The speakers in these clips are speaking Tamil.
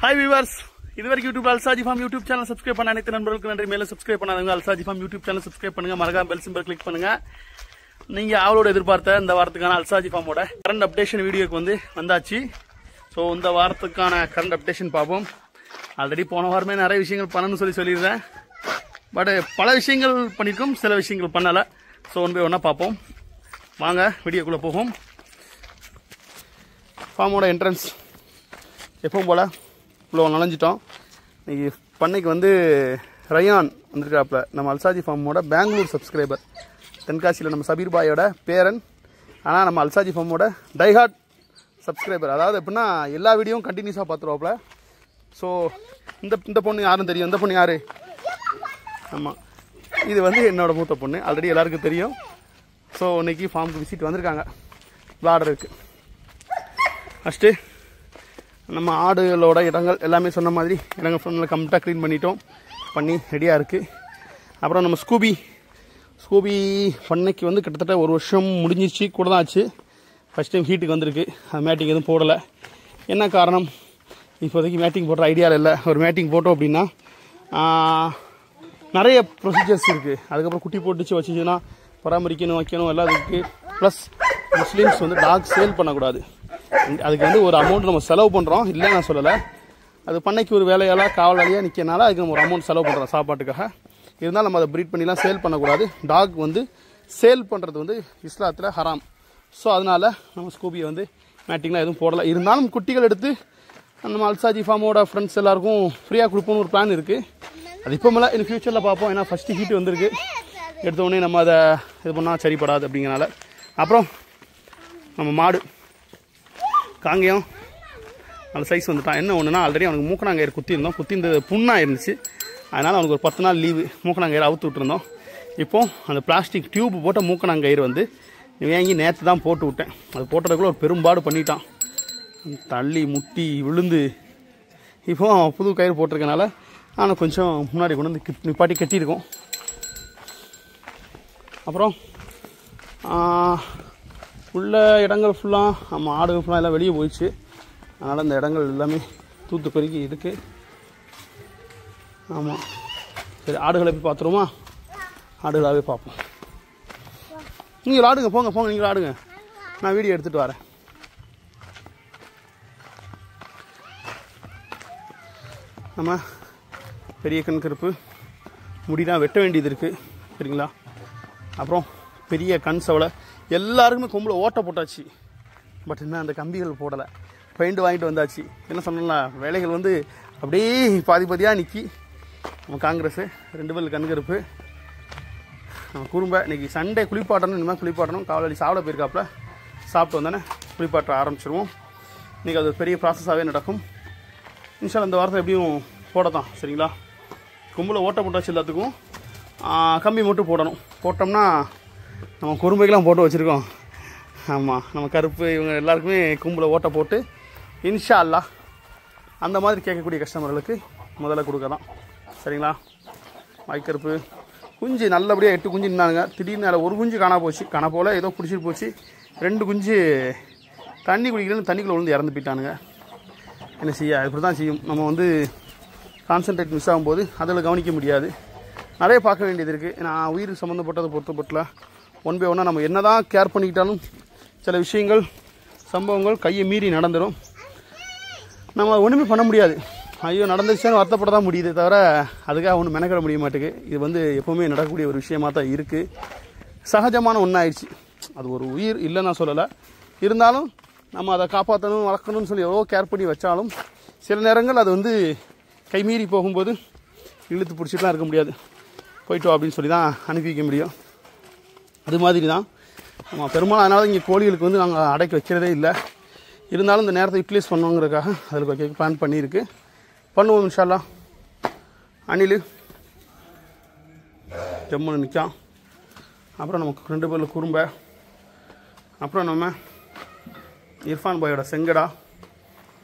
Hi viewers, இதுவரைக்கும் YouTube அல்சாஜி form YouTube channel subscribe பண்ண அனைத்து நண்பர்களுக்கு நன்றி. மேலும் சப்ஸ்கிரைப் பண்ணாதவங்க அல்சாஜி ஃபார்ம் யூடியூப் சேனல் சப்ஸ்கிரைப் பண்ணுங்க, மறக்காம பெல் சிம்பல் கிளிக் பண்ணுங்க. நீங்க அவளோட எதிர்பார்த்த இந்த வாரத்துக்கான அல்சாஜி ஃபார்மோட கரண்ட் அப்டேஷன் வீடியோக்கு வந்தாச்சு. ஸோ இந்த வாரத்துக்கான கரண்ட் அப்டேஷன் பார்ப்போம். ஆல்ரெடி போன வாரமே நிறைய விஷயங்கள் பண்ணணும்னு சொல்லியிருந்தேன். பட் பல விஷயங்கள் பண்ணியிருக்கோம், சில விஷயங்கள் பண்ணலை. ஸோ ஒன் பை ஒன்னாக பார்ப்போம். வாங்க வீடியோக்குள்ளே போகும். ஃபார்மோட என்ட்ரன்ஸ் எப்பவும் போல் இவ்வளோ நனைஞ்சிட்டோம். இன்றைக்கி பண்ணைக்கு ரயான் வந்திருக்காப்புல, நம்ம அல்சாஜி ஃபார்மோட பெங்களூர் சப்ஸ்கிரைபர், தென்காசியில் நம்ம சபீர் பாயோட பேரன். ஆனால் நம்ம அல்சாஜி ஃபார்மோட டைஹார்ட் சப்ஸ்கிரைபர். அதாவது எப்படின்னா எல்லா வீடியோவும் கண்டினியூஸாக பார்த்துருவாப்புல. ஸோ இந்த பொண்ணு யாரும் தெரியும். இந்த பொண்ணு யார்? ஆமாம், இது என்னோட மூத்த பொண்ணு. ஆல்ரெடி எல்லாருக்கும் தெரியும். ஸோ இன்னைக்கு ஃபார்முக்கு விசிட் வந்திருக்காங்க விளாடுறதுக்கு. ஃபஸ்ட்டு நம்ம ஆடுகளோட இடங்கள் எல்லாமே சொன்ன மாதிரி இடங்கள் ஃபுல்லாக கம்ப்ளீட்டாக க்ளீன் பண்ணி ரெடியாக இருக்குது. அப்புறம் நம்ம ஸ்கூபி பண்ணைக்கு கிட்டத்தட்ட ஒரு வருஷம் முடிஞ்சிச்சு, கூட தான் ஆச்சு. ஃபஸ்ட் டைம் ஹீட்டுக்கு வந்திருக்கு. அது மேட்டிங் எதுவும் போடலை. என்ன காரணம்? இப்போதைக்கு மேட்டிங் போடுற ஐடியாவில் இல்லை. ஒரு மேட்டிங் போட்டோம் அப்படின்னா நிறைய ப்ரொசீஜர்ஸ் இருக்குது. அதுக்கப்புறம் குட்டி போட்டுச்சு வச்சுச்சுன்னா பராமரிக்கணும், வைக்கணும், எல்லாம் இருக்குது. ப்ளஸ் முஸ்லீம்ஸ் டாக் சேல் பண்ணக்கூடாது. அதுக்கு ஒரு அமௌண்ட் நம்ம செலவு பண்ணுறோம், இல்லை நான் சொல்லலை. அது பண்ணைக்கு ஒரு வேலையால் காவலாளியாக நிற்கிறனால அதுக்கு நம்ம ஒரு அமௌண்ட் செலவு பண்ணுறோம் சாப்பாட்டுக்காக. இருந்தாலும் நம்ம அதை ப்ரீட் பண்ணிலாம் சேல் பண்ணக்கூடாது. டாக் சேல் பண்ணுறது இஸ்லாத்தில் ஹராம். ஸோ அதனால் நம்ம ஸ்கூபியை மேட்டிங்லாம் எதுவும் போடலை. இருந்தாலும் குட்டிகள் எடுத்து நம்ம அல்சாஜி ஃபார்மோட ஃப்ரெண்ட்ஸ் எல்லாருக்கும் ஃப்ரீயாக கொடுப்போம்னு ஒரு பிளான் இருக்குது. அது இப்போ மேலே இன்னும் ஃப்யூச்சரில் பார்ப்போம். ஏன்னா ஃபஸ்ட்டு ஹீட்டு வந்திருக்கு. எடுத்தோடனே நம்ம அதை இது பண்ணால் சரிப்படாது அப்படிங்கிறனால. அப்புறம் நம்ம மாடு காங்கேயம் அந்த சைஸ் வந்துட்டான். என்ன ஒன்றுனா, ஆல்ரெடி அவனுக்கு மூக்கணாங்கயிறு குத்திருந்தது புண்ணாக இருந்துச்சு. அதனால் அவனுக்கு ஒரு 10 நாள் லீவு. மூக்கணாங்கயிறு அவுத்து விட்டுருந்தோம். இப்போது அந்த பிளாஸ்டிக் டியூப் போட்ட மூக்கணாங்கயிறு வாங்கி நேற்று தான் போட்டு விட்டேன். அது போட்டதுக்குள்ளே ஒரு பெரும்பாடு பண்ணிட்டான். தள்ளி முட்டி விழுந்து இப்போது அவன் புது கயிறு போட்டிருக்கனால அவனை கொஞ்சம் முன்னாடி கொண்டு நிப்பாட்டி கட்டியிருக்கோம். அப்புறம் உள்ள இடங்கள் ஃபுல்லாக நம்ம ஆடுகள் ஃபுல்லாக எல்லாம் வெளியே போயிடுச்சு. அதனால் இந்த இடங்கள் எல்லாமே தூத்து பெருக்கி இருக்குது. ஆமாம், சரி ஆடுகளை போய் பார்த்துருவோமா? ஆடுகளாகவே பார்ப்போம். நீங்கள் ஆடுங்க, போங்க நீங்கள் ஆடுங்க, நான் வீடியோ எடுத்துகிட்டு வரேன். நம்ம பெரிய கண் கருப்பு முடிதான் வெட்ட வேண்டியது இருக்குது, சரிங்களா? அப்புறம் பெரிய கண் சவலை எல்லாருக்குமே கொம்பில் ஓட்டை போட்டாச்சு. பட் இன்னும் அந்த கம்பிகள் போடலை. பெயிண்ட் வாங்கிட்டு வந்தாச்சு. என்ன சொல்லலாம், வேலைகள் அப்படியே பாதியாக நிற்கி. நம்ம காங்கிரஸு 2 பேர் கண்கருப்பு, நம்ம குறும்பை இன்றைக்கி சண்டே குளிப்பாட்டணும். இனிமேல் குளிப்பாட்டணும். காவலாளி சாப்பிட போயிருக்காப்புல, சாப்பிட்டு வந்தானே குளிப்பாட்ட ஆரம்பிச்சிருவோம். இன்றைக்கி அது பெரிய ப்ராசஸாகவே நடக்கும். இன்ஷால்லா இந்த வாரத்தை எப்படியும் போடத்தான், சரிங்களா? கொம்பில் ஓட்டை போட்டாச்சு. எல்லாத்துக்கும் கம்பி மட்டும் போடணும். போட்டோம்னா நம்ம குறும்பைக்கெலாம் போட்டு வச்சுருக்கோம். ஆமாம், நம்ம கருப்பு இவங்க எல்லாருக்குமே கும்பில் ஓட்டை போட்டு இன்ஷா அல்லாஹ் அந்த மாதிரி கேட்கக்கூடிய கஸ்டமர்களுக்கு முதல்ல கொடுக்க தான், சரிங்களா? வாய்க்கருப்பு குஞ்சு நல்லபடியாக 8 குஞ்சு நின்னாங்க. திடீர்னு அதில் ஒரு குஞ்சு காணா போல் ஏதோ பிடிச்சிட்டு போச்சு. 2 குஞ்சு தண்ணி குடிக்கலன்னு தண்ணிக்குள்ளே இறந்து போயிட்டானுங்க. என்ன செய்ய, இப்படி தான் செய்யும். நம்ம கான்சன்ட்ரேட் மிஸ் ஆகும்போது அதில் கவனிக்க முடியாது. நிறைய பார்க்க வேண்டியது இருக்குது. நான் உயிர் சம்மந்தப்பட்டதை பொறுத்தப்பட்டல ஒன் பை ஒன்னாக நம்ம என்ன தான் கேர் பண்ணிக்கிட்டாலும் சில விஷயங்கள் சம்பவங்கள் கையை மீறி நடந்துடும். நம்ம ஒன்றுமே பண்ண முடியாது. ஐயோ நடந்துச்சுன்னு வருத்தப்பட தான் முடியுது தவிர அதுக்காக ஒன்றும் மெனக்கிட முடிய மாட்டேங்குது. இது எப்போவுமே நடக்கக்கூடிய ஒரு விஷயமாக தான் இருக்குது. சகஜமான ஒன்றாயிடுச்சு. அது ஒரு உயிர் இல்லை நான் சொல்லலை. இருந்தாலும் நம்ம அதை காப்பாற்றணும், வளர்க்கணும்னு சொல்லி எவ்வளோ கேர் பண்ணி வச்சாலும் சில நேரங்கள் அது கைமீறி போகும்போது இழுத்து பிடிச்சிட்டுலாம் இருக்க முடியாது. போயிட்டோம் அப்படின்னு சொல்லி தான் அனுப்பி வைக்க முடியும். அது மாதிரி தான் நம்ம பெரும்பாலும். அதனால இங்கே கோழிகளுக்கு நாங்கள் அடைக்க வைக்கிறதே இல்லை. இருந்தாலும் இந்த நேரத்தை யூட்டிலைஸ் பண்ணுவோங்கிறதுக்காக அதில் வைக்க பிளான் பண்ணியிருக்கு. பண்ணுவோம் இன்ஷா அல்லாஹ். அணில் ஜம்முன்னு நிற்கான். அப்புறம் நமக்கு 2 பேரில் குறும்பை. அப்புறம் நம்ம இர்ஃபான் பாயோட செங்கடா,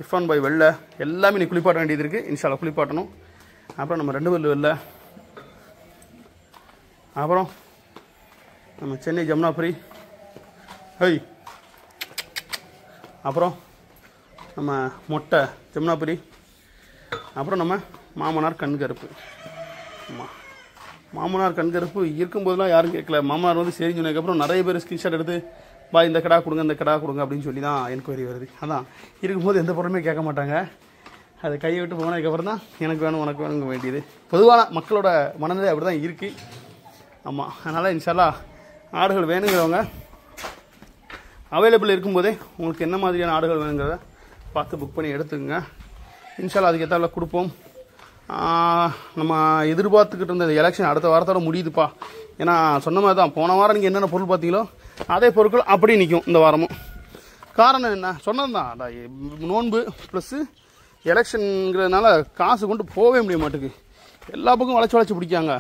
இர்ஃபான் பாய் வெள்ளை எல்லாமே நீ குளிப்பாட்ட வேண்டியது இருக்குது. இன்ஷா அல்லாஹ் குளிப்பாட்டணும். அப்புறம் நம்ம 2 பேரில் வெள்ளை. அப்புறம் நம்ம சென்னை ஜமுனாபுரி ஹை. அப்புறம் நம்ம மொட்டை ஜமுனாபுரி அப்புறம் நம்ம மாமனார் கண்கருப்பு. ஆமாம், மாமனார் கண்கருப்பு இருக்கும்போதெல்லாம் யாரும் கேட்கல. மாமனார் வந்து சரின்னு சொன்னதுக்கப்புறம் நிறைய பேர் ஸ்க்ரீன்ஷாட் எடுத்து பா இந்த கடா கொடுங்க இந்த கடா கொடுங்க அப்படின்னு சொல்லி தான் என்கொயரி வருது. அதான் இருக்கும்போது எந்த பொருளுமே கேட்க மாட்டாங்க. அதை கையை விட்டு போனதுக்கப்புறம் தான் எனக்கு வேணும் உனக்கு வேணுங்க வேண்டியது. பொதுவான மக்களோட மனநிலை அப்படி தான் இருக்குது. ஆமாம், அதனால் இன்ஷால்லா ஆடுகள் வேணுங்கிறவங்க அவைலபிள் இருக்கும்போதே உங்களுக்கு என்ன மாதிரியான ஆடுகள் வேணுங்கிறத பார்த்து புக் பண்ணி எடுத்துக்கோங்க. இன்ஷால்லா அதுக்கு ஏற்றால கொடுப்போம். நம்ம எதிர்பார்த்துக்கிட்டு இருந்த எலெக்ஷன் அடுத்த வாரத்தோட முடியுதுப்பா. ஏன்னா சொன்ன மாதிரி தான் போன வாரம் நீங்கள் என்னென்ன பொருள் பார்த்தீங்களோ அதே பொருட்கள் அப்படியே நிற்கும் இந்த வாரமும். காரணம் என்ன சொன்னது தான், அதான் நோன்பு ப்ளஸ்ஸு எலெக்ஷனுங்கிறதுனால காசு கொண்டு போகவே முடிய மாட்டேங்குது. எல்லா பக்கம் வளைச்சி பிடிக்காங்க.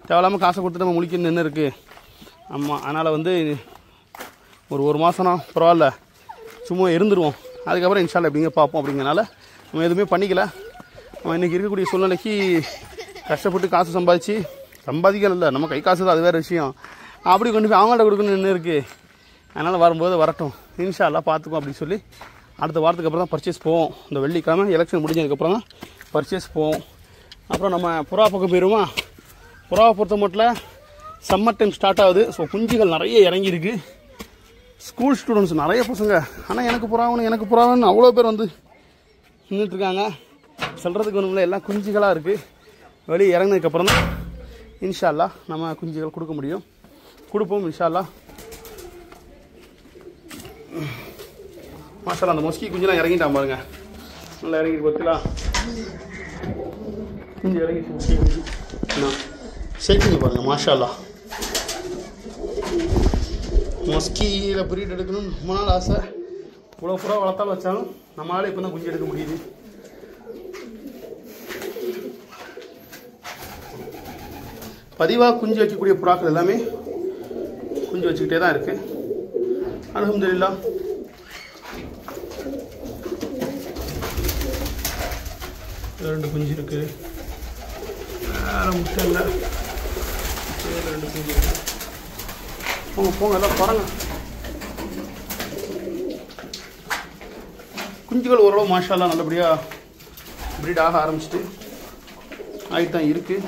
தேவையில்லாமல் காசை கொடுத்து நம்ம முழிக்கணும்னு என்ன இருக்குது. ஆமாம், அதனால் வந்து ஒரு மாதம்னா பரவாயில்ல சும்மா இருந்துருவோம். அதுக்கப்புறம் இன்ஷால்லா எப்படிங்க பார்ப்போம். அப்படிங்கிறனால நம்ம எதுவுமே பண்ணிக்கல. நம்ம இன்றைக்கி இருக்கக்கூடிய சூழ்நிலைக்கு கஷ்டப்பட்டு காசு சம்பாதிக்கல, நம்ம கை காசு தான், அது வேறு விஷயம். அப்படி கொண்டு போய் அவங்கள்ட்ட கொடுக்கணும்னு என்ன இருக்குது. அதனால் வரும்போது வரட்டும் இன்ஷால்லா பார்த்துக்குவோம் அப்படின்னு சொல்லி அடுத்த வாரத்துக்கு அப்புறம் தான் பர்ச்சேஸ் போவோம். இந்த வெள்ளிக்கிழமை எலெக்ஷன் முடிஞ்சதுக்கப்புறம் தான் பர்ச்சேஸ் போவோம். அப்புறம் நம்ம புறா பக்கம் போயிடுவோமா. புறாவை பொறுத்த மட்டும் சம்மர் டைம் ஸ்டார்ட் ஆகுது. ஸோ குஞ்சுகள் நிறைய இறங்கியிருக்கு. ஸ்கூல் ஸ்டூடெண்ட்ஸ் நிறைய பசங்க, ஆனால் எனக்கு புறாவன்னு அவ்வளோ பேர் வந்து நின்றுட்டுருக்காங்க. சொல்கிறதுக்கு ஒன்றும் எல்லாம் குஞ்சுகளாக இருக்குது. வெளியே இறங்கினதுக்கப்புறம் தான் இன்ஷால்லா நம்ம குஞ்சுகள் கொடுக்க முடியும். கொடுப்போம் இன்ஷால்லா. மாஷால்லா அந்த மொஸ்கி குஞ்சுலாம் இறங்கிட்டான் பாருங்க. நல்லா இறங்கி பார்த்தீங்களா, குஞ்சு இறங்கிட்டு மொஸ்கி குஞ்சு சேர்த்துங்க பாருங்கள். மாஷால்லா மொஸ்கியில் பிரீட் எடுக்கணும்னு ரொம்ப நாள் ஆசை. இவ்வளோ புறா வளர்த்தாலும் வச்சாலும் நம்மளால இப்போ தான் குஞ்சு எடுக்க முடியுது. பதிவாக குஞ்சு வைக்கக்கூடிய புறாக்கள் எல்லாமே குஞ்சு வச்சுக்கிட்டே தான் இருக்குது. அல்ஹம்துலில்லாஹ். ரெண்டு குஞ்சு இருக்குது, வேறு முட்டை இல்லை. ரெண்டு குஞ்சு இருக்குது. போங்க எல்லாம் பாருங்க. குஞ்சுகள் ஓரளவு மாஷால்லா நல்லபடியாக ப்ரீட் ஆக ஆரம்பிச்சிட்டு ஆகிட்டு தான் இருக்குது.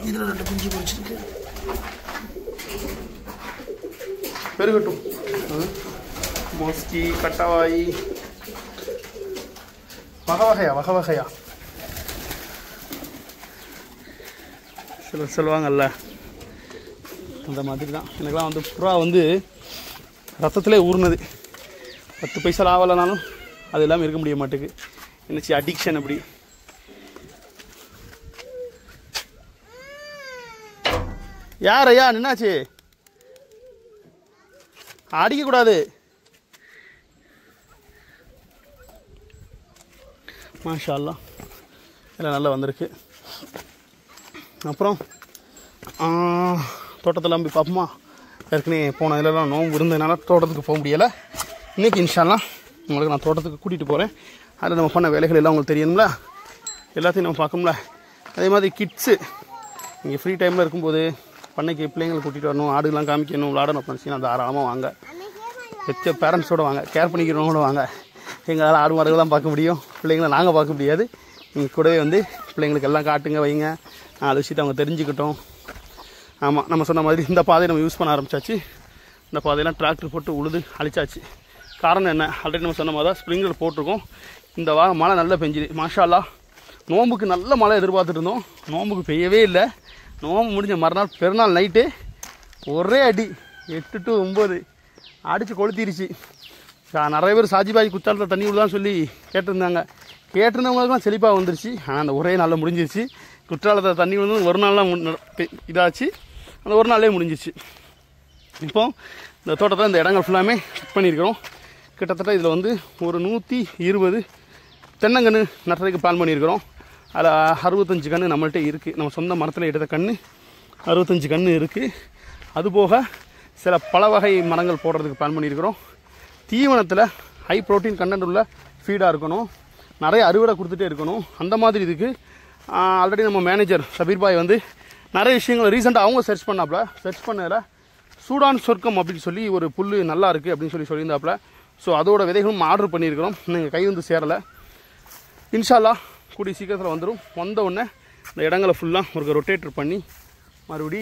இதில் ரெண்டு குஞ்சு பிடிச்சிருக்கு, பெருகட்டும். மொஸ்கி கட்டவாய் வகை சிலர் சொல்லுவாங்கல்ல, அந்த மாதிரி தான். எனக்குலாம் வந்து புறா வந்து ரத்தத்திலே ஊர்னது. 10 பைசா ஆகலைனாலும் அது இல்லாமல் இருக்க முடிய மாட்டேங்குது. என்னச்சு அடிக்ஷன் அப்படி. யார் ஐயா நின்னாச்சு, அடிக்கக்கூடாது. மாஷா அல்லாஹ் எல்லாம் நல்லா வந்திருக்கு. அப்புறம் தோட்டத்தில் போய் பார்ப்போமா. ஏற்கனவே போன இதெல்லாம் நோம்பு இருந்ததுனால தோட்டத்துக்கு போக முடியலை. இன்றைக்கி இன்ஷால்லா உங்களுக்கு நான் தோட்டத்துக்கு கூட்டிகிட்டு போகிறேன். அதில் நம்ம பண்ண வேலைகள் எல்லாம் உங்களுக்கு தெரியணும்ல, எல்லாத்தையும் நம்ம பார்க்கணும்ல. அதே மாதிரி கிட்ஸு நீங்கள் ஃப்ரீ டைமில் இருக்கும்போது பண்ணைக்கு பிள்ளைங்களை கூட்டிகிட்டு வரணும், ஆடுலாம் காமிக்கணும், விளாடணும் பண்ணிச்சிங்கன்னா தாராளமாக வாங்க. பெற்ற பேரண்ட்ஸோடு வாங்க, கேர் பண்ணிக்கிறவங்களோட வாங்க. எங்களால் ஆடு மாடுகள் தான் பார்க்க முடியும், பிள்ளைங்களை நாங்கள் பார்க்க முடியாது. நீங்கள் கூடவே வந்து பிள்ளைங்களுக்கு எல்லாம் காட்டுங்க, வைங்க. 4 விஷயத்தை அவங்க தெரிஞ்சுக்கிட்டோம். ஆமாம், நம்ம சொன்ன மாதிரி இந்த பாதையை நம்ம யூஸ் பண்ண ஆரம்பித்தாச்சு. இந்த பாதையெல்லாம் டிராக்டர் போட்டு உழுது அழிச்சாச்சு. காரணம் என்ன, ஆல்ரெடி நம்ம சொன்ன மாதிரி தான் ஸ்ப்ரிங்கில் போட்டிருக்கோம். இந்த வாரம் மழை நல்லா பெஞ்சுது மாஷா அல்லாஹ். நோம்புக்கு நல்ல மழை எதிர்பார்த்துட்டு இருந்தோம், நோம்புக்கு பெய்யவே இல்லை. நோம்பு முடிஞ்ச மறுநாள் பெருநாள் நைட்டு ஒரே அடி 8 to 9 அடித்து கொளுத்திருச்சு. நிறைய பேர் சாஜிபாய் குத்தாலத்தில் தண்ணி விடுதான்னு சொல்லி கேட்டிருந்தவங்களுக்குலாம் செழிப்பாக வந்துருச்சு. ஆனால் அந்த ஒரே நாளில் முடிஞ்சிருச்சு. குற்றாலத்தில் தண்ணி விழுந்து ஒரு நாள்லாம் இதாச்சு, அந்த ஒரு நாளே முடிஞ்சிச்சு. இப்போ இந்த தோட்டத்தில் இந்த இடங்கள் ஃபுல்லாமே செக் பண்ணியிருக்கிறோம். கிட்டத்தட்ட இதில் வந்து ஒரு 120 தென்னங்கன்று நட்டுறதுக்கு பிளான் பண்ணியிருக்கிறோம். அதில் 65 கன்று நம்மள்கிட்ட இருக்குது. நம்ம சொந்த மரத்தில் எடுத்த கன்று 65 கன்று இருக்குது. அதுபோக சில பல வகை மரங்கள் போடுறதுக்கு பிளான் பண்ணியிருக்கிறோம். தீவனத்தில் ஹை ப்ரோட்டீன் கண்டென்ட் உள்ள ஃபீடாக இருக்கணும், நிறைய அறுவடை கொடுத்துட்டே இருக்கணும். அந்த மாதிரி இதுக்கு ஆல்ரெடி நம்ம மேனேஜர் சபீர் பாய் வந்து நிறைய விஷயங்கள் ரீசெண்டாக அவங்க சர்ச் பண்ணதில் சூடான் சொர்க்கம் அப்படின்னு சொல்லி ஒரு புல் நல்லா இருக்குது அப்படின்னு சொல்லியிருந்தாப்புல. ஸோ அதோட விதைகளும் ஆர்டர் பண்ணியிருக்கிறோம். நீங்கள் கை வந்து சேரலை. இன்ஷா அல்லாஹ் கூடிய சீக்கிரத்தில் வந்துடும். வந்த உடனே இந்த இடங்களை ஃபுல்லாக ஒரு ரொட்டேட்டர் பண்ணி மறுபடி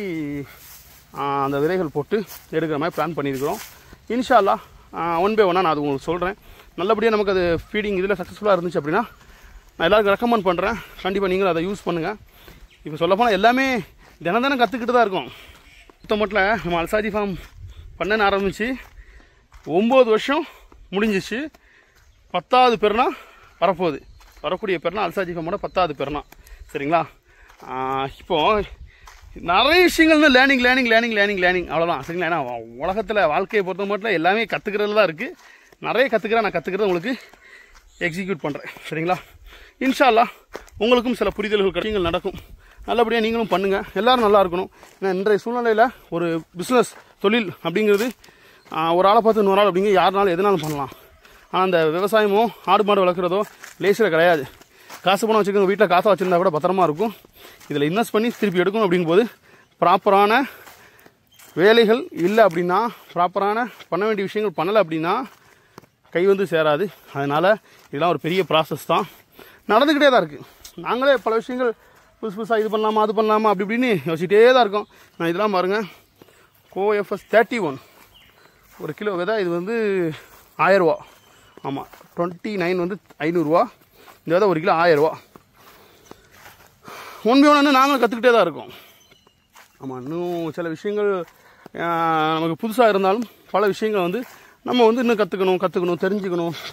அந்த விதைகள் போட்டு எடுக்கிற மாதிரி பிளான் பண்ணியிருக்கிறோம். இன்ஷா அல்லாஹ் ஒன் பை ஒன்னாக நான் அது உங்களுக்கு சொல்கிறேன். நல்லபடியாக நமக்கு அது ஃபீடிங் இதில் சக்ஸஸ்ஃபுல்லாக இருந்துச்சு அப்படின்னா நான் எல்லாருக்கும் ரெக்கமெண்ட் பண்ணுறேன். கண்டிப்பாக நீங்களும் அதை யூஸ் பண்ணுங்கள். இப்போ சொல்லப்போனால் எல்லாமே தினம் கற்றுக்கிட்டு தான் இருக்கும். சுத்தமட்டில் நம்ம அல்சாஜி ஃபார்ம் பண்ணன்னு ஆரம்பித்து 9 வருஷம் முடிஞ்சிச்சு. 10வது பெருனா வரப்போகுது. வரக்கூடிய பெருனா அல்சாஜி ஃபார்மோட 10வது பெருனா. சரிங்களா? இப்போது நிறைய விஷயங்கள் வந்து லேர்னிங் அவ்வளோதான். சரிங்களா? ஏன்னா உலகத்தில் வாழ்க்கையை பொறுத்த மட்டும் எல்லாமே கற்றுக்கிறது தான் இருக்குது. நிறைய கற்றுக்கிறேன். நான் கற்றுக்கிறத உங்களுக்கு எக்ஸிக்யூட் பண்ணுறேன். சரிங்களா? இன்ஷா அல்லாஹ் உங்களுக்கும் சில புரிதல்கள் விஷயங்கள் நடக்கும். நல்லபடியாக நீங்களும் பண்ணுங்கள். எல்லோரும் நல்லா இருக்கணும். ஏன்னா இன்றைய சூழ்நிலையில் ஒரு பிஸ்னஸ் தொழில் அப்படிங்கிறது ஒரு ஆளை பார்த்து இன்னொரு ஆள் அப்படிங்கிற யாருனாலும் எதுனாலும் பண்ணலாம். ஆனால் அந்த விவசாயமோ ஆடு மாடு வளர்க்குறதோ லேசில் கிடையாது. காசு பணம் வச்சுக்கோங்க, வீட்டில் காசை வச்சுருந்தா கூட பத்திரமா இருக்கும். இதில் இன்வெஸ்ட் பண்ணி திருப்பி எடுக்கணும். அப்படிங்கும்போது ப்ராப்பரான வேலைகள் இல்லை அப்படின்னா, ப்ராப்பரான பண்ண வேண்டிய விஷயங்கள் பண்ணலை அப்படின்னா கை வந்து சேராது. அதனால் இதெல்லாம் ஒரு பெரிய ப்ராசஸ் தான், நடந்துக்கிட்டே தான் இருக்குது. நாங்களே பல விஷயங்கள் புதுசாக இது பண்ணலாமா அது பண்ணலாமா அப்படி இப்படின்னு யோசிச்சிட்டே தான் இருக்கோம். நான் இதெல்லாம் பாருங்கள், கோஎஃப்எஸ் 31 ஒரு கிலோ விதை. இது வந்து 1000 ரூபா. ஆமாம், 29 வந்து 500 ரூபா. இந்த விதை 1 கிலோ 1000 ரூபா. ஒன் பை ஒன்று நாங்களும் கற்றுக்கிட்டே தான் இருக்கோம். ஆமாம், இன்னும் சில விஷயங்கள் நமக்கு புதுசாக இருந்தாலும் பல விஷயங்கள் வந்து நம்ம வந்து இன்னும் கற்றுக்கணும்,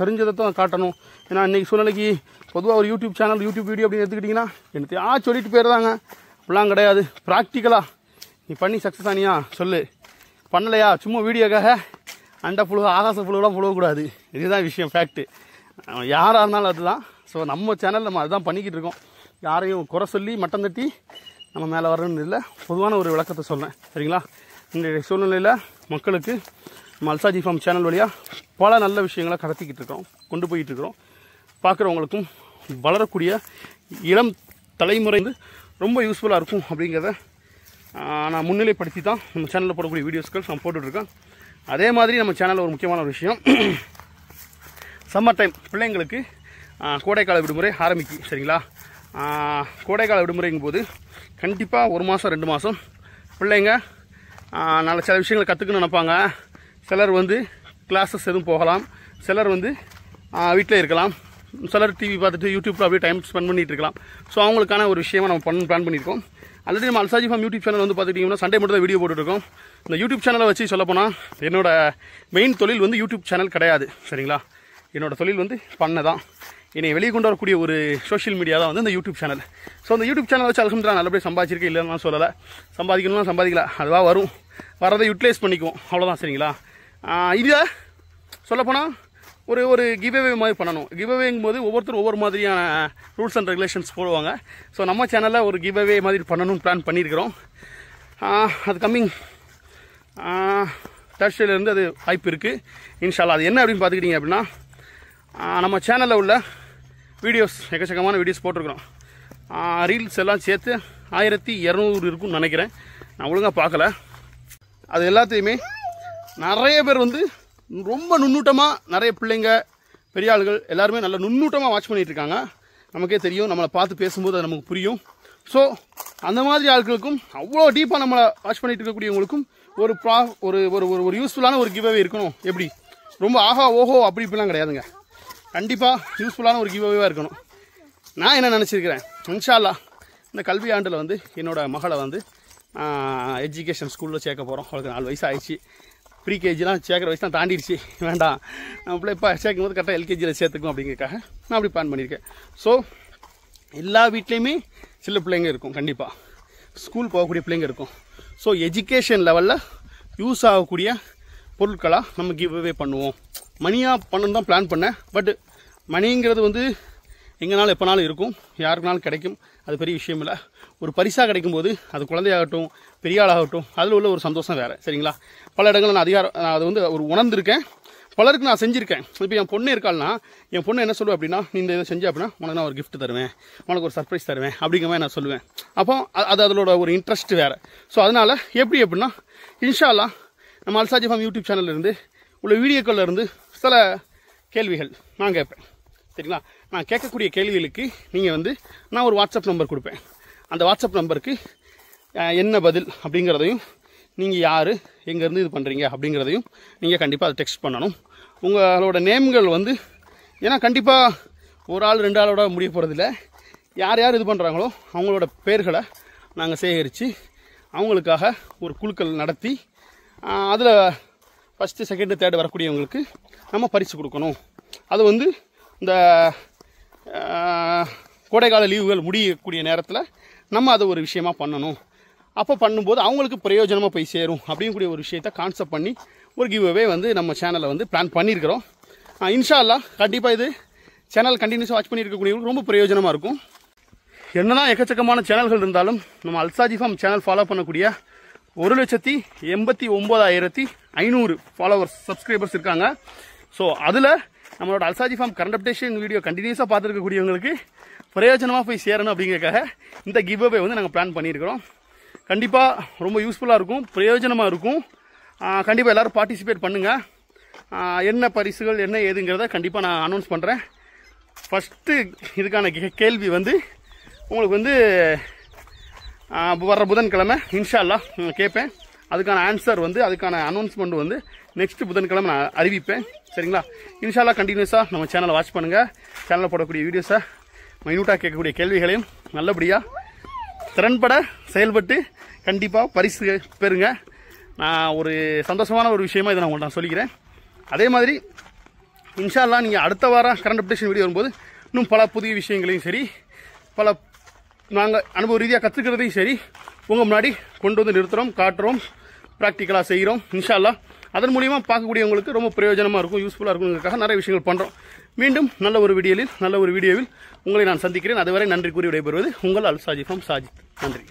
தெரிஞ்சதை தான் காட்டணும். ஏன்னா இன்றைக்கி சூழ்நிலைக்கு பொதுவாக ஒரு யூடியூப் சேனல், யூடியூப் வீடியோ அப்படின்னு எடுத்துக்கிட்டிங்கன்னா எனக்கு சொல்லிட்டு போயிருந்தாங்க. அப்படிலாம் கிடையாது. ப்ராக்டிக்கலாக நீ பண்ணி சக்ஸஸ் ஆனியா சொல்லு, பண்ணலையா சும்மா வீடியோக்காக அண்டை புழு ஆகாச புழுவெலாம் புழுவக்கூடாது. இதுதான் விஷயம், ஃபேக்ட்டு. யாராக இருந்தாலும் அதுதான். ஸோ நம்ம சேனல் நம்ம அதுதான் பண்ணிக்கிட்டு இருக்கோம். யாரையும் குறை சொல்லி மட்டம் தட்டி நம்ம மேலே வரணும்னு இல்லை, பொதுவான ஒரு விளக்கத்தை சொல்கிறேன். சரிங்களா? இன்றைய சூழ்நிலையில் மக்களுக்கு நம்ம அல்சாஜி ஃபார்ம் சேனல் வழியாக பல நல்ல விஷயங்களை கடத்திக்கிட்டு இருக்கோம், கொண்டு போயிட்டு இருக்கிறோம். பார்க்குறவங்களுக்கும் வளரக்கூடிய இளம் தலைமுறை வந்து ரொம்ப யூஸ்ஃபுல்லாக இருக்கும் அப்படிங்கிறத நான் முன்னிலைப்படுத்தி தான் நம்ம சேனலில் போடக்கூடிய வீடியோஸ்கள் நான் போட்டுட்ருக்கேன். அதே மாதிரி நம்ம சேனலில் ஒரு முக்கியமான ஒரு விஷயம், சம்மர் டைம் பிள்ளைங்களுக்கு கோடைக்கால விடுமுறை ஆரம்பிக்கு. சரிங்களா? கோடைக்கால விடுமுறைங்கும் போது கண்டிப்பாக 1 மாதம் 2 மாதம் பிள்ளைங்க நல்ல சில விஷயங்களை கற்றுக்கணும்னு நினைப்பாங்க. சிலர் வந்து கிளாஸஸ் எதுவும் போகலாம், சிலர் வந்து வீட்டில் இருக்கலாம், சிலர் டிவி பார்த்துட்டு யூடியூப்பில் அப்படியே டைம் ஸ்பெண்ட் பண்ணிகிட்டு இருக்கலாம். ஸோ அவங்களுக்கான ஒரு விஷயமா நம்ம பிளான் பண்ணியிருக்கோம். ஆல்ரெடி நம்ம அல்சாஜி ஃபார்ம் யூடியூப் சேனல் வந்து பார்த்துட்டிங்கன்னா சண்டே மட்டும் தான் வீடியோ போட்டுருக்கோம். இந்த யூடியூப் சேனலை வச்சு சொல்லப்போனால் என்னோட மெயின் தொழில் வந்து யூடியூப் சேனல் கிடையாது. சரிங்களா? என்னோட தொழில் வந்து பண்ண தான். என்னை வெளியே கொண்டு வரக்கூடிய ஒரு சோஷியல் மீடியா தான் வந்து இந்த யூடியூப் சேனல். ஸோ அந்த யூடியூப் சேனல் வச்சு அல்ஹம்துலில்லாஹ் நல்லபடியாக சம்பாதிச்சிருக்கேன், இல்லைன்னு நான் சொல்லலை. சம்பாதிக்கணும்னா சம்பாதிக்கல, அதுவாக வரும், வரதை யூட்டிலைஸ் பண்ணிக்குவோம், அவ்வளோதான். சரிங்களா? இதை சொல்லப்போனால் ஒரு கிவ்அவே மாதிரி பண்ணணும். கிவ்அவேங்கும் போது ஒவ்வொருத்தரும் ஒவ்வொரு மாதிரியான ரூல்ஸ் அண்ட் ரெகுலேஷன்ஸ் போடுவாங்க. ஸோ நம்ம சேனலில் ஒரு கிவ்அவே மாதிரி பண்ணணும்னு பிளான் பண்ணியிருக்கிறோம். அது கம்மிங் தேர்ஸ்டேலேருந்து அது வாய்ப்பு இருக்குது. இன்ஷா அல்லாஹ். அது என்ன அப்படின்னு பார்த்துக்கிட்டிங்க அப்படின்னா, நம்ம சேனலில் உள்ள வீடியோஸ் எக்கச்சக்கமான வீடியோஸ் போட்டிருக்கிறோம். ரீல்ஸ் எல்லாம் சேர்த்து 1200 இருக்கும்னு நினைக்கிறேன். நான் ஒழுங்காக பார்க்கல. அது எல்லாத்தையுமே நிறைய பேர் வந்து ரொம்ப நுண்ணூட்டமாக, நிறைய பிள்ளைங்க பெரிய ஆளுகள் எல்லாருமே நல்ல நுண்ணூட்டமாக வாட்ச் பண்ணிகிட்டு இருக்காங்க. நமக்கே தெரியும், நம்மளை பார்த்து பேசும்போது அது நமக்கு புரியும். ஸோ அந்த மாதிரி ஆட்களுக்கும் அவ்வளோ டீப்பாக நம்மளை வாட்ச் பண்ணிட்டு இருக்கக்கூடியவங்களுக்கும் ஒரு யூஸ்ஃபுல்லான ஒரு கிவ்அவே இருக்கணும். எப்படி ரொம்ப ஆஹா ஓஹோ அப்படி இப்படிலாம் கிடையாதுங்க. கண்டிப்பாக யூஸ்ஃபுல்லான ஒரு கிவ்அவேவாக இருக்கணும். நான் என்ன நினச்சிருக்கிறேன், இன்ஷா அல்லாஹ் இந்த கல்வி ஆண்டில் வந்து என்னோடய மகளை வந்து எஜுகேஷன் ஸ்கூலில் சேர்க்க போகிறோம். அவளுக்கு 4 வயசு ஆயிடுச்சு. ப்ரீ கேஜிலாம் சேர்க்குற வயசு தான் தாண்டிடுச்சு. வேண்டாம், நம்மளே இப்போ சேர்க்கும் போது கரெக்டாக எல்கேஜியில் சேர்த்துக்கும் அப்படிங்கிறக்காக நான் அப்படி பிளான் பண்ணியிருக்கேன். ஸோ எல்லா வீட்லேயுமே சில பிள்ளைங்க இருக்கும், கண்டிப்பாக ஸ்கூல் போகக்கூடிய பிள்ளைங்க இருக்கும். ஸோ எஜுகேஷன் லெவலில் யூஸ் ஆகக்கூடிய பொருட்களாக நம்ம கிவ்அவே பண்ணுவோம். மணியாக பண்ணணும் தான் பிளான் பண்ணேன். பட் மணிங்கிறது வந்து எங்கேனாலும் எப்போனாலும் இருக்கும், யாருக்குனாலும் கிடைக்கும். அது பெரிய விஷயம் இல்லை. ஒரு பரிசாக கிடைக்கும்போது அது குழந்தையாகட்டும் பெரிய ஆளாகட்டும் அதில் உள்ள ஒரு சந்தோஷம் வேறு. சரிங்களா? பல இடங்களில் நான் அது வந்து ஒரு உணர்ந்திருக்கேன், பலருக்கு நான் செஞ்சுருக்கேன். இப்போ என் பொண்ணு இருக்காள்னா, என் பொண்ணு என்ன சொல்லுவேன் அப்படின்னா, நீ இந்த இதை செஞ்ச அப்படின்னா உனக்கு நான் ஒரு கிஃப்ட் தருவேன், உனக்கு ஒரு சர்ப்ரைஸ் தருவேன் அப்படிங்கிற மாதிரி நான் சொல்லுவேன். அப்போ அது அதோட ஒரு இன்ட்ரெஸ்ட் வேறு. ஸோ அதனால் எப்படி அப்படின்னா, இன்ஷா அல்லாஹ் நம்ம அல்சாஜி ஃபார்ம் யூடியூப் சேனல்லேருந்து உள்ள வீடியோக்களில் இருந்து சில கேள்விகள் நான் கேட்பேன். சரிங்களா? நான் கேட்கக்கூடிய கேள்விகளுக்கு நீங்கள் வந்து நான் ஒரு வாட்ஸ்அப் நம்பர் கொடுப்பேன். அந்த வாட்ஸ்அப் நம்பருக்கு என்ன பதில் அப்படிங்கிறதையும், நீங்கள் யார், எங்கேருந்து இது பண்ணுறீங்க அப்படிங்கிறதையும் நீங்கள் கண்டிப்பாக அதை டெக்ஸ்ட் பண்ணணும். உங்களோட நேம்கள் வந்து, ஏன்னா கண்டிப்பாக ஒரு ஆள் 2 ஆளோட முடிய போகிறதில்ல. யார் யார் இது பண்ணுறாங்களோ அவங்களோட பேர்களை நாங்கள் சேகரித்து அவங்களுக்காக ஒரு குழுக்கள் நடத்தி அதில் ஃபஸ்ட்டு, செகண்டு, தேர்டு வரக்கூடியவங்களுக்கு நம்ம பரிசு கொடுக்கணும். அது வந்து இந்த கோடைக்கால லீவுகள் முடியக்கூடிய நேரத்தில் நம்ம அதை ஒரு விஷயமாக பண்ணணும். அப்போ பண்ணும்போது அவங்களுக்கு பிரயோஜனமாக போய் சேரும் அப்படிங்கக்கூடிய ஒரு விஷயத்தை கான்செப்ட் பண்ணி ஒரு கிவ்அவே வந்து நம்ம சேனலில் வந்து பிளான் பண்ணியிருக்கிறோம். இன்ஷா அல்லாஹ் கண்டிப்பாக இது சேனல் கண்டினியூஸாக வாட்ச் பண்ணியிருக்கக்கூடியவங்களுக்கு ரொம்ப பிரயோஜனமாக இருக்கும். என்னதான் எக்கச்சக்கமான சேனல்கள் இருந்தாலும் நம்ம அல்சாஜி ஃபார்ம் சேனல் ஃபாலோ பண்ணக்கூடிய 1,89,500 ஃபாலோவர்ஸ், சப்ஸ்கிரைபர்ஸ் இருக்காங்க. ஸோ அதில் நம்மளோட அல்சாஜி ஃபார்ம் கரண்ட் அப்டேஷன் வீடியோ கண்டினியூஸாக பார்த்துருக்கக்கூடியவங்களுக்கு பிரயோஜனமாக போய் சேரணும் அப்படிங்கிறதுக்காக இந்த கிவ்அவே வந்து நாங்கள் பிளான் பண்ணியிருக்கிறோம். கண்டிப்பாக ரொம்ப யூஸ்ஃபுல்லாக இருக்கும், பிரயோஜனமாக இருக்கும். கண்டிப்பாக எல்லோரும் பார்ட்டிசிபேட் பண்ணுங்கள். என்ன பரிசுகள் என்ன ஏதுங்கிறத கண்டிப்பாக நான் அனௌன்ஸ் பண்ணுறேன். ஃபஸ்ட்டு இதுக்கான கேள்வி வந்து உங்களுக்கு வந்து வர்ற புதன்கிழமை இன்ஷா அல்லாஹ் கேட்பேன். அதுக்கான ஆன்சர் வந்து, அதுக்கான அனௌன்ஸ்மெண்ட் வந்து நெக்ஸ்ட் புதன்கிழமை நான் அறிவிப்பேன். சரிங்களா? இன்ஷா அல்லாஹ் கண்டினியூஸாக நம்ம சேனலை வாட்ச் பண்ணுங்கள். சேனலில் போடக்கூடிய வீடியோஸை, மைனூட்டாக கேட்கக்கூடிய கேள்விகளையும் நல்லபடியாக திறன்பட செயல்பட்டு கண்டிப்பாக பரிசு பெறுங்க. நான் ஒரு சந்தோஷமான ஒரு விஷயமா இதை நான் உங்கள்கிட்ட சொல்லிக்கிறேன். அதே மாதிரி இன்ஷா அல்லாஹ் நீங்கள் அடுத்த வாரம் கரண்ட் அப்டேஷன் வீடியோ வரும்போது இன்னும் பல புதிய விஷயங்களையும் சரி, பல நாங்கள் அனுபவ ரீதியாக கற்றுக்கிறதையும் சரி உங்கள் முன்னாடி கொண்டு வந்து நிறுத்துகிறோம், காட்டுறோம், ப்ராக்டிக்கலாக செய்கிறோம். இன்ஷா அல்லாஹ் அதன் மூலியமாக பார்க்கக்கூடியவங்களுக்கு ரொம்ப பிரயோஜனமாக இருக்கும், யூஸ்ஃபுல்லாக இருக்குங்கிறதுக்காக நிறைய விஷயங்கள் பண்ணுறோம். மீண்டும் நல்ல ஒரு வீடியோவில் உங்களை நான் சந்திக்கிறேன். அதுவரை நன்றி கூறி விடைபெறுவது உங்கள் அல்சாஜி ஃபார்ம் சாஜித். நன்றி.